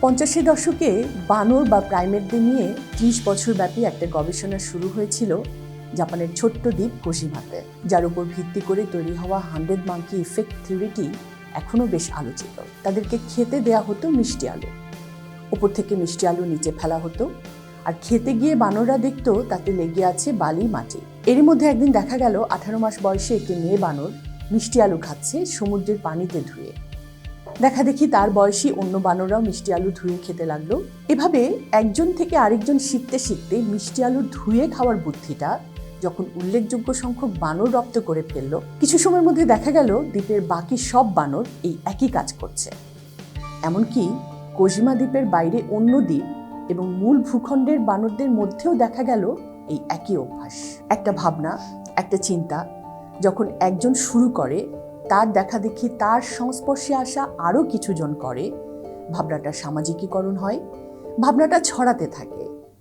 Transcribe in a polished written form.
50-এর দশকে বানর বা প্রাইমেটদের নিয়ে 30 বছর ব্যাপী একটা গবেষণা শুরু হয়েছিল জাপানের ছোট্ট দ্বীপ কোজিমাতে, যার উপর ভিত্তি করে তৈরি হওয়া 100 মাঙ্কি ইফেক্ট থিওরিটি এখনও বেশ আলোচিত। তাদেরকে খেতে দেয়া হতো মিষ্টি আলু, উপর থেকে মিষ্টি আলু নিচে ফেলা হতো, আর খেতে গিয়ে বানররা দেখতো তাতে লেগে আছে বালি মাটি। এরই মধ্যে একদিন দেখা গেল 18 মাস বয়সে একটি মেয়ে বানর মিষ্টি আলু খাচ্ছে সমুদ্রের পানিতে ধুয়ে। দেখা দেখি তার বয়সী অন্য বানররাও মিষ্টি আলু ধুয়ে খেতে লাগলো। এভাবে একজন থেকে আরেকজন শিখতে শিখতে মিষ্টি আলু ধুয়ে খাওয়ার বুদ্ধিটা যখন উল্লেখযোগ্য সংখ্যক বানর রপ্ত করে ফেললো, কিছু সময়ের মধ্যে দেখা গেল দ্বীপের বাকি সব বানর এই একই কাজ করছে। এমনকি কোজিমা দ্বীপের বাইরে অন্য দ্বীপ এবং মূল ভূখণ্ডের বানরদের মধ্যেও দেখা গেল এই একই অভ্যাস। একটা ভাবনা, একটা চিন্তা যখন একজন শুরু করে, তার দেখা দেখি তার সংস্পর্শে আসা আরও কিছুজন করে, ভাবনাটা সামাজিকীকরণ হয়, ভাবনাটা ছড়াতে থাকে।